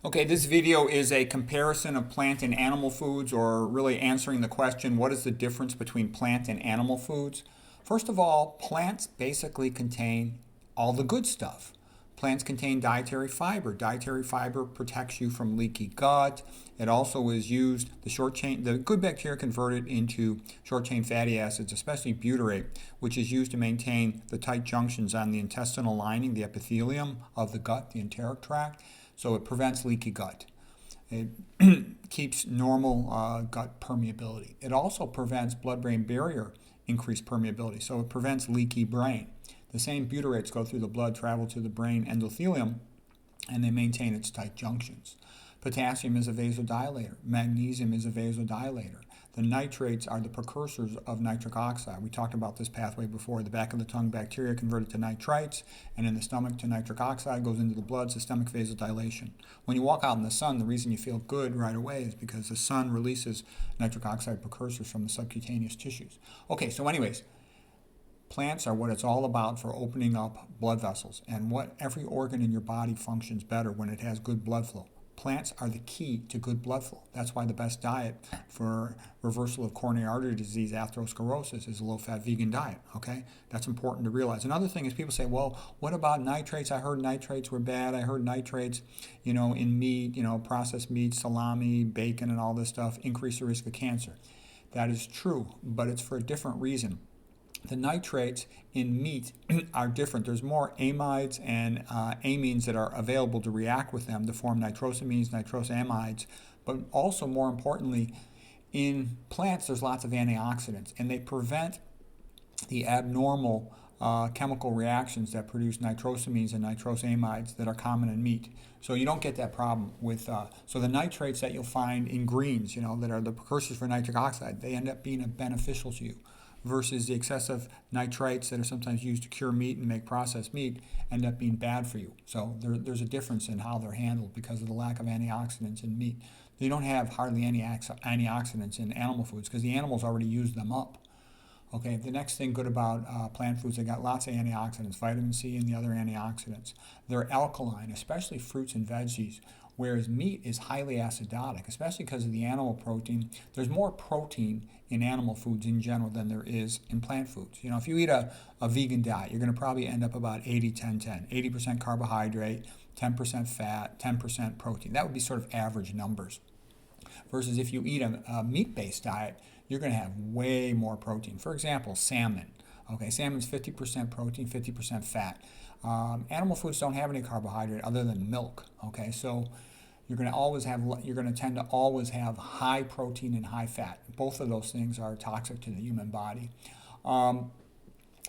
Okay, this video is a comparison of plant and animal foods, or really answering the question, what is the difference between plant and animal foods? First of all, plants basically contain all the good stuff. Plants contain dietary fiber. Dietary fiber protects you from leaky gut. It also is used, the good bacteria convert it into short chain fatty acids, especially butyrate, which is used to maintain the tight junctions on the intestinal lining, the epithelium of the gut, the enteric tract. So it prevents leaky gut. It keeps normal gut permeability. It also prevents blood-brain barrier increased permeability, so it prevents leaky brain. The same butyrates go through the blood, travel to the brain endothelium, and they maintain its tight junctions. Potassium is a vasodilator. Magnesium is a vasodilator. The nitrates are the precursors of nitric oxide. We talked about this pathway before. The back of the tongue bacteria convert it to nitrites, and in the stomach to nitric oxide, goes into the blood, systemic vasodilation. When you walk out in the sun, the reason you feel good right away is because the sun releases nitric oxide precursors from the subcutaneous tissues. Okay, so anyways, plants are what it's all about for opening up blood vessels, and what every organ in your body functions better when it has good blood flow. Plants are the key to good blood flow. That's why the best diet for reversal of coronary artery disease, atherosclerosis, is a low-fat vegan diet, okay? That's important to realize. Another thing is people say, well, what about nitrates? I heard nitrates were bad. I heard nitrates, in meat, processed meat, salami, bacon, and all this stuff increase the risk of cancer. That is true, but it's for a different reason. The nitrates in meat are different. There's more amides and amines that are available to react with them to form nitrosamines, nitrosamines, but also more importantly, in plants there's lots of antioxidants, and they prevent the abnormal chemical reactions that produce nitrosamines and nitrosamines that are common in meat. So you don't get that problem with, so the nitrates that you'll find in greens, that are the precursors for nitric oxide, they end up being beneficial to you, versus the excessive nitrites that are sometimes used to cure meat and make processed meat end up being bad for you. So there's a difference in how they're handled because of the lack of antioxidants in meat. You don't have hardly any antioxidants in animal foods because the animals already use them up. Okay, the next thing good about plant foods, they got lots of antioxidants, vitamin C and the other antioxidants. They're alkaline, especially fruits and veggies, whereas meat is highly acidotic, especially because of the animal protein. There's more protein in animal foods in general than there is in plant foods. If you eat a vegan diet, you're going to probably end up about 80-10-10, 80% carbohydrate, 10% fat, 10% protein. That would be sort of average numbers. Versus if you eat a meat-based diet, you're going to have way more protein. For example, salmon. Okay, salmon's 50% protein, 50% fat. Animal foods don't have any carbohydrate other than milk. Okay, so you're going to tend to always have high protein and high fat. Both of those things are toxic to the human body.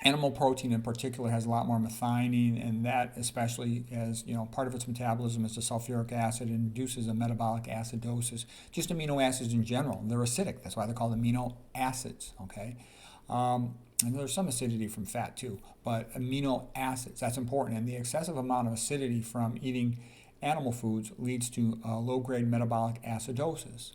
Animal protein in particular has a lot more methionine, and that especially as part of its metabolism is the sulfuric acid, and induces a metabolic acidosis. Just amino acids in general, they're acidic. That's why they're called amino acids. Okay, and there's some acidity from fat too, but amino acids, that's important. And the excessive amount of acidity from eating animal foods leads to low-grade metabolic acidosis.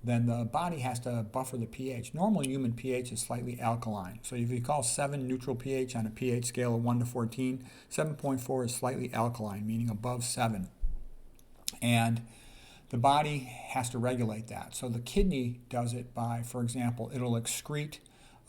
Then the body has to buffer the pH. Normal human pH is slightly alkaline. So if you call 7 neutral pH on a pH scale of 1 to 14, 7.4 is slightly alkaline, meaning above 7. And the body has to regulate that. So the kidney does it by, for example, it'll excrete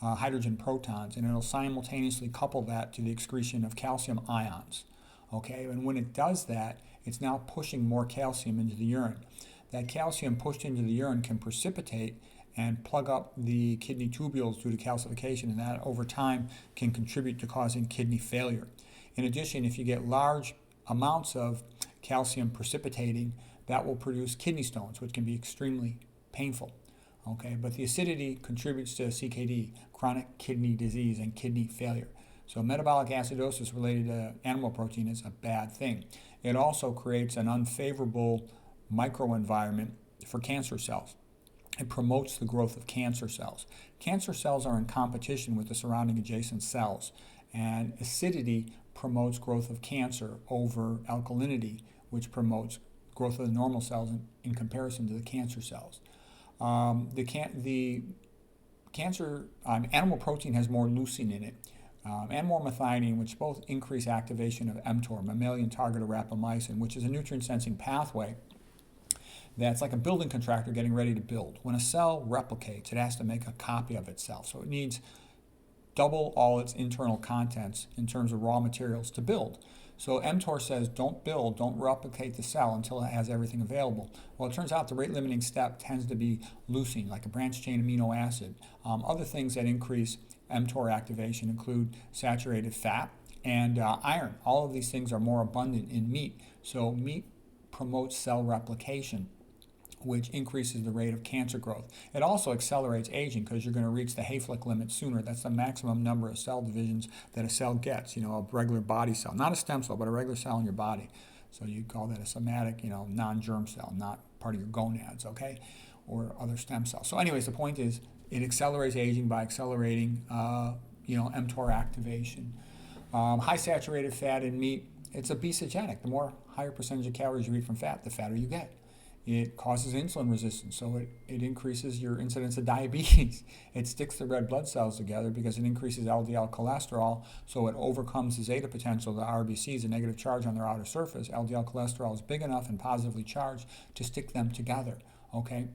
hydrogen protons, and it'll simultaneously couple that to the excretion of calcium ions. Okay, and when it does that, it's now pushing more calcium into the urine. That calcium pushed into the urine can precipitate and plug up the kidney tubules due to calcification, and that over time can contribute to causing kidney failure. In addition, if you get large amounts of calcium precipitating, that will produce kidney stones, which can be extremely painful. Okay, but the acidity contributes to CKD, chronic kidney disease, and kidney failure. So metabolic acidosis related to animal protein is a bad thing. It also creates an unfavorable microenvironment for cancer cells. It promotes the growth of cancer cells. Cancer cells are in competition with the surrounding adjacent cells, and acidity promotes growth of cancer over alkalinity, which promotes growth of the normal cells in comparison to the cancer cells. The cancer animal protein has more leucine in it, and more methionine, which both increase activation of mTOR, mammalian target of rapamycin, which is a nutrient sensing pathway that's like a building contractor getting ready to build. When a cell replicates, it has to make a copy of itself. So it needs double all its internal contents in terms of raw materials to build. So mTOR says don't build, don't replicate the cell until it has everything available. Well, it turns out the rate limiting step tends to be leucine, like a branched chain amino acid. Other things that increase mTOR activation include saturated fat and iron. All of these things are more abundant in meat. So meat promotes cell replication, which increases the rate of cancer growth. It also accelerates aging because you're going to reach the Hayflick limit sooner. That's the maximum number of cell divisions that a cell gets, a regular body cell. Not a stem cell, but a regular cell in your body. So you call that a somatic, non-germ cell, not part of your gonads, okay? Or other stem cells. So anyways, the point is it accelerates aging by accelerating, mTOR activation. High saturated fat in meat, it's obesogenic. The more higher percentage of calories you eat from fat, the fatter you get. It causes insulin resistance, so it increases your incidence of diabetes. It sticks the red blood cells together because it increases LDL cholesterol, so it overcomes the zeta potential of the RBCs, a negative charge on their outer surface. LDL cholesterol is big enough and positively charged to stick them together, okay?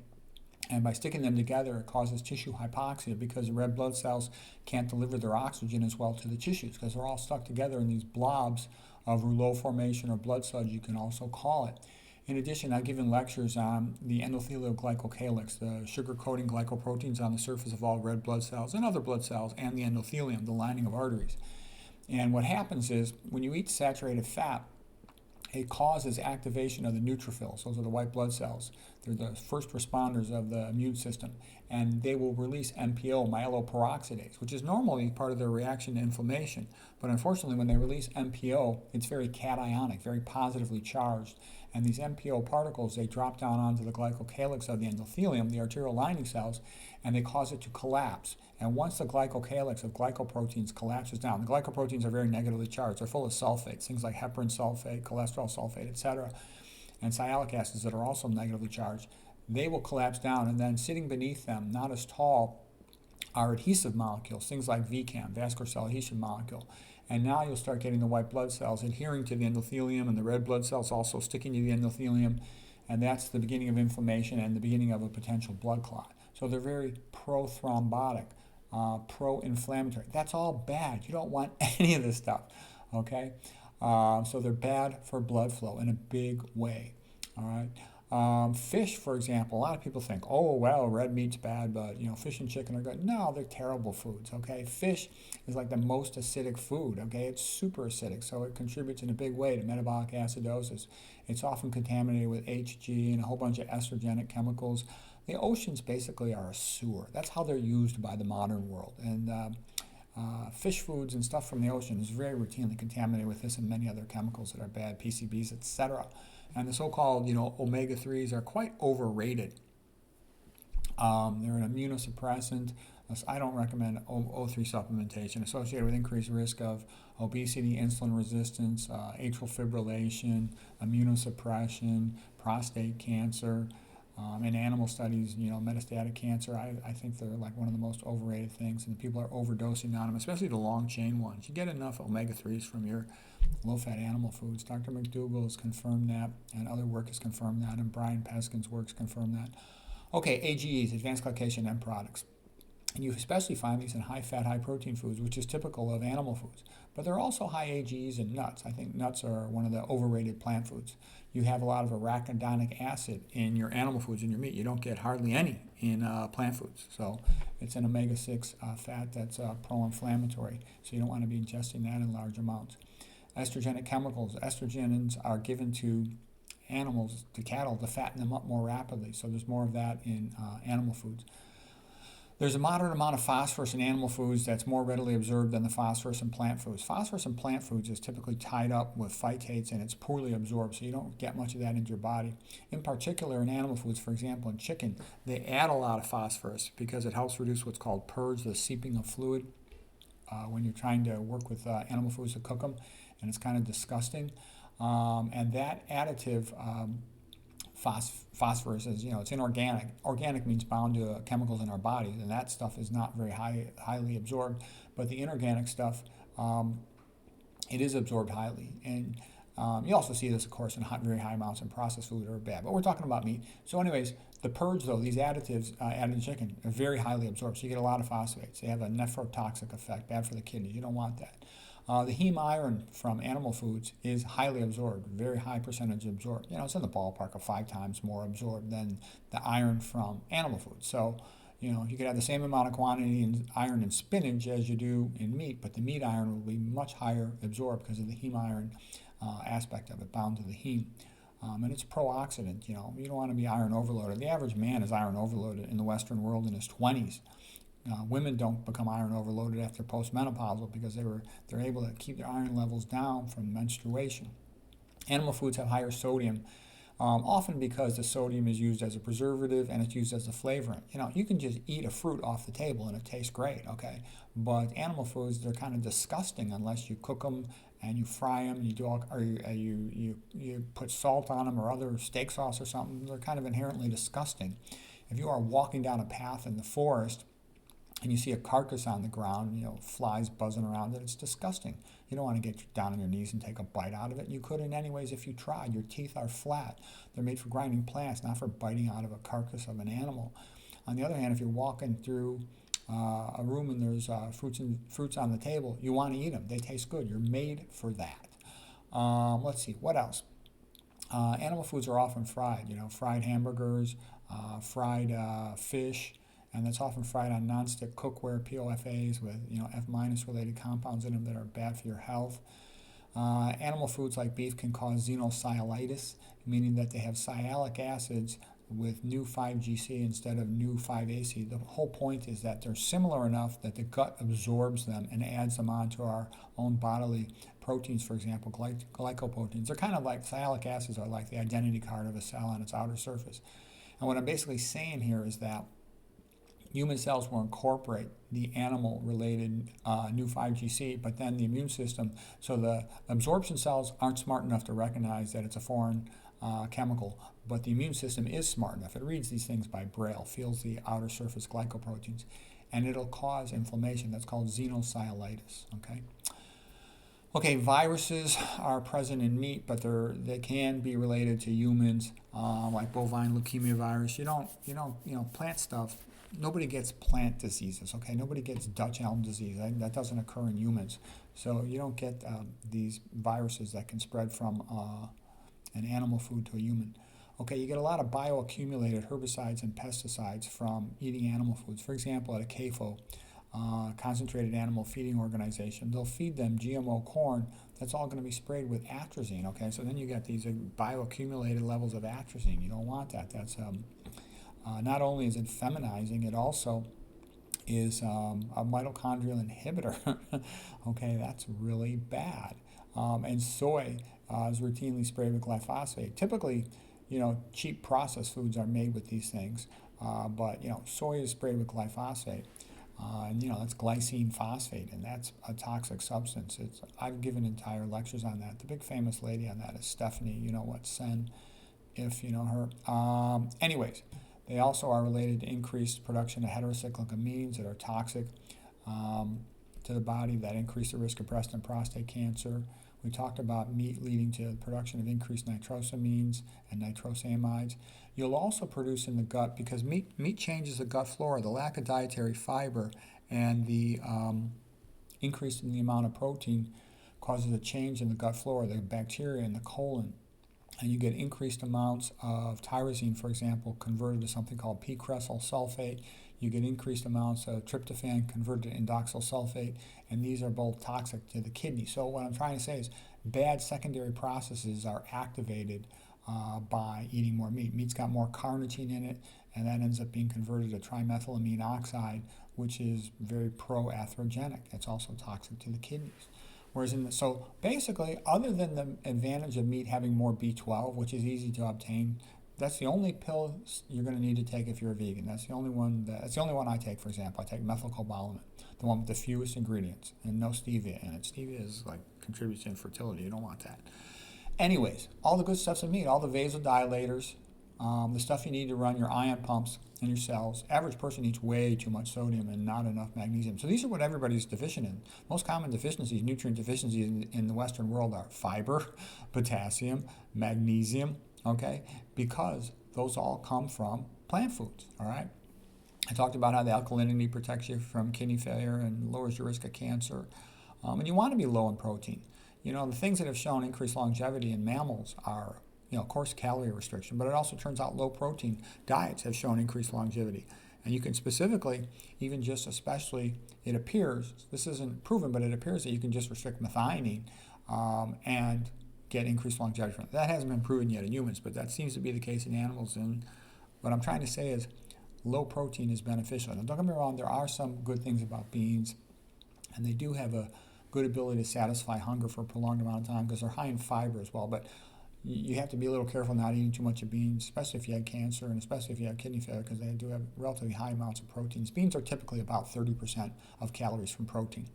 And by sticking them together, it causes tissue hypoxia because the red blood cells can't deliver their oxygen as well to the tissues because they're all stuck together in these blobs of rouleau formation or blood suds, you can also call it. In addition, I've given lectures on the endothelial glycocalyx, the sugar-coating glycoproteins on the surface of all red blood cells and other blood cells, and the endothelium, the lining of arteries. And what happens is when you eat saturated fat, it causes activation of the neutrophils. Those are the white blood cells. They're the first responders of the immune system. And they will release MPO, myeloperoxidase, which is normally part of their reaction to inflammation. But unfortunately, when they release MPO, it's very cationic, very positively charged. And these MPO particles, they drop down onto the glycocalyx of the endothelium, the arterial lining cells, and they cause it to collapse. And once the glycocalyx of glycoproteins collapses down, the glycoproteins are very negatively charged. They're full of sulfates, things like heparin sulfate, cholesterol sulfate, etc., and sialic acids that are also negatively charged. They will collapse down, and then sitting beneath them, not as tall, are adhesive molecules, things like VCAM, vascular cell adhesion molecule. And now you'll start getting the white blood cells adhering to the endothelium and the red blood cells also sticking to the endothelium. And that's the beginning of inflammation and the beginning of a potential blood clot. So they're very pro-thrombotic, pro-inflammatory. That's all bad. You don't want any of this stuff, okay? So they're bad for blood flow in a big way, all right? Fish, for example, a lot of people think, oh, well, red meat's bad, but, fish and chicken are good. No, they're terrible foods, okay? Fish is like the most acidic food, okay? It's super acidic, so it contributes in a big way to metabolic acidosis. It's often contaminated with HG and a whole bunch of estrogenic chemicals. The oceans basically are a sewer. That's how they're used by the modern world. And fish foods and stuff from the ocean is very routinely contaminated with this and many other chemicals that are bad, PCBs, etc. And the so-called, omega-3s are quite overrated. They're an immunosuppressant. I don't recommend O3 supplementation associated with increased risk of obesity, insulin resistance, atrial fibrillation, immunosuppression, prostate cancer. In animal studies, metastatic cancer, I think they're like one of the most overrated things, and people are overdosing on them, especially the long-chain ones. You get enough omega-3s from your low-fat animal foods. Dr. McDougall has confirmed that, and other work has confirmed that, and Brian Peskin's works confirm that. Okay, AGEs, advanced glycation end products. And you especially find these in high-fat, high-protein foods, which is typical of animal foods. But there are also high AGEs in nuts. I think nuts are one of the overrated plant foods. You have a lot of arachidonic acid in your animal foods, in your meat. You don't get hardly any in plant foods. So it's an omega-6 fat that's pro-inflammatory. So you don't want to be ingesting that in large amounts. Estrogenic chemicals. Estrogens are given to animals, to cattle, to fatten them up more rapidly. So there's more of that in animal foods. There's a moderate amount of phosphorus in animal foods that's more readily absorbed than the phosphorus in plant foods. Phosphorus in plant foods is typically tied up with phytates and it's poorly absorbed, so you don't get much of that into your body. In particular, in animal foods, for example, in chicken, they add a lot of phosphorus because it helps reduce what's called purge, the seeping of fluid, when you're trying to work with animal foods to cook them, and it's kind of disgusting. And that additive phosphorus is, it's inorganic. Organic means bound to chemicals in our bodies, and that stuff is not very highly absorbed. But the inorganic stuff, it is absorbed highly. And You also see this, of course, in very high amounts in processed food are bad, but we're talking about meat. So anyways, the purge, though, these additives added in chicken are very highly absorbed, so you get a lot of phosphates. They have a nephrotoxic effect, bad for the kidneys. You don't want that. The heme iron from animal foods is highly absorbed, very high percentage absorbed. It's in the ballpark of 5 times more absorbed than the iron from animal foods. So, you could have the same amount of quantity in iron in spinach as you do in meat, but the meat iron will be much higher absorbed because of the heme iron aspect of it, bound to the heme. And it's pro-oxidant. You don't want to be iron overloaded. The average man is iron overloaded in the Western world in his 20s. Women don't become iron overloaded after postmenopausal because they're able to keep their iron levels down from menstruation. Animal foods have higher sodium, often because the sodium is used as a preservative and it's used as a flavorant. You can just eat a fruit off the table and it tastes great, okay? But animal foods, they're kind of disgusting unless you cook them and you fry them, you do all, or you put salt on them or other steak sauce or something. They're kind of inherently disgusting. If you are walking down a path in the forest and you see a carcass on the ground, flies buzzing around it, it's disgusting. You don't want to get down on your knees and take a bite out of it. You couldn't anyways if you tried. Your teeth are flat. They're made for grinding plants, not for biting out of a carcass of an animal. On the other hand, if you're walking through a room and there's fruits on the table, you want to eat them. They taste good. You're made for that. Let's see, what else? Animal foods are often fried. Fried hamburgers, fried fish, and that's often fried on nonstick cookware, POFAs, with F- related compounds in them that are bad for your health. Animal foods like beef can cause xenosylitis, meaning that they have sialic acids with new 5-GC instead of new 5-AC. The whole point is that they're similar enough that the gut absorbs them and adds them onto our own bodily proteins, for example, glycoproteins. They're kind of like, sialic acids are like the identity card of a cell on its outer surface. And what I'm basically saying here is that human cells will incorporate the animal-related new 5-GC, but then the immune system, so the absorption cells aren't smart enough to recognize that it's a foreign chemical, but the immune system is smart enough. It reads these things by Braille, feels the outer surface glycoproteins, and it'll cause inflammation. That's called xenosylitis, okay? Okay, viruses are present in meat, but they can be related to humans, like bovine leukemia virus. Plant stuff. Nobody gets plant diseases, okay? Nobody gets Dutch elm disease. That doesn't occur in humans. So you don't get these viruses that can spread from an animal food to a human. Okay, you get a lot of bioaccumulated herbicides and pesticides from eating animal foods. For example, at a CAFO, Concentrated Animal Feeding Organization, they'll feed them GMO corn that's all going to be sprayed with atrazine, okay? So then you get these bioaccumulated levels of atrazine. You don't want that. That's not only is it feminizing, it also is a mitochondrial inhibitor. Okay, that's really bad. And soy is routinely sprayed with glyphosate. Typically, cheap processed foods are made with these things, but soy is sprayed with glyphosate. And that's glycine phosphate, and that's a toxic substance. I've given entire lectures on that. The big famous lady on that is Stephanie, Sen, if you know her. Anyways, they also are related to increased production of heterocyclic amines that are toxic to the body, that increase the risk of breast and prostate cancer. We talked about meat leading to the production of increased nitrosamines and nitrosamides. You'll also produce in the gut, because meat changes the gut flora. The lack of dietary fiber and the increase in the amount of protein causes a change in the gut flora, the bacteria in the colon. And you get increased amounts of tyrosine, for example, converted to something called P-cressyl sulfate. You get increased amounts of tryptophan converted to indoxyl sulfate, and these are both toxic to the kidney. So what I'm trying to say is bad secondary processes are activated by eating more meat. Meat's got more carnitine in it, and that ends up being converted to trimethylamine oxide, which is very pro-atherogenic. It's also toxic to the kidneys. Whereas so basically, other than the advantage of meat having more B12, which is easy to obtain, that's the only pill you're going to need to take if you're a vegan. That's the only one I take, for example. I take methylcobalamin, the one with the fewest ingredients, and no stevia in it. Stevia is contributes to infertility. You don't want that. Anyways, all the good stuff's in meat. All the vasodilators, the stuff you need to run your ion pumps in your cells. Average person eats way too much sodium and not enough magnesium. So these are what everybody's deficient in. Most common deficiencies, nutrient deficiencies in the Western world are fiber, potassium, magnesium, okay? Because those all come from plant foods, all right? I talked about how the alkalinity protects you from kidney failure and lowers your risk of cancer. And you want to be low in protein. You know, the things that have shown increased longevity in mammals are, of course, calorie restriction, but it also turns out low protein diets have shown increased longevity. And you can specifically, even just especially, it appears, this isn't proven, but it appears that you can just restrict methionine and get increased longevity from it. That hasn't been proven yet in humans, but that seems to be the case in animals. And what I'm trying to say is low protein is beneficial. Now, don't get me wrong, there are some good things about beans, and they do have a good ability to satisfy hunger for a prolonged amount of time because they're high in fiber as well. But you have to be a little careful not eating too much of beans, especially if you had cancer and especially if you have kidney failure, because they do have relatively high amounts of proteins. Beans are typically about 30% of calories from protein.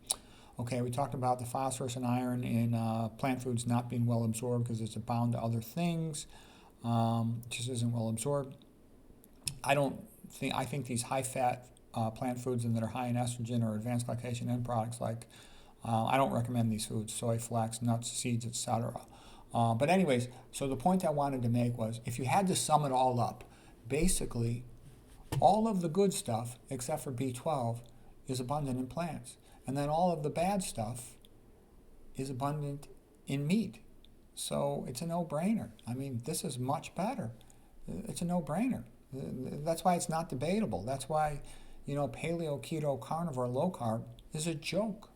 Okay, we talked about the phosphorus and iron in plant foods not being well absorbed because it's bound to other things. It just isn't well absorbed. I think these high-fat plant foods and that are high in estrogen or advanced glycation end products like I don't recommend these foods: soy, flax, nuts, seeds, etc. But anyways, so the point I wanted to make was, if you had to sum it all up, basically, all of the good stuff, except for B12, is abundant in plants. And then all of the bad stuff is abundant in meat. So it's a no-brainer. I mean, this is much better. It's a no-brainer. That's why it's not debatable. That's why, paleo, keto, carnivore, low carb is a joke.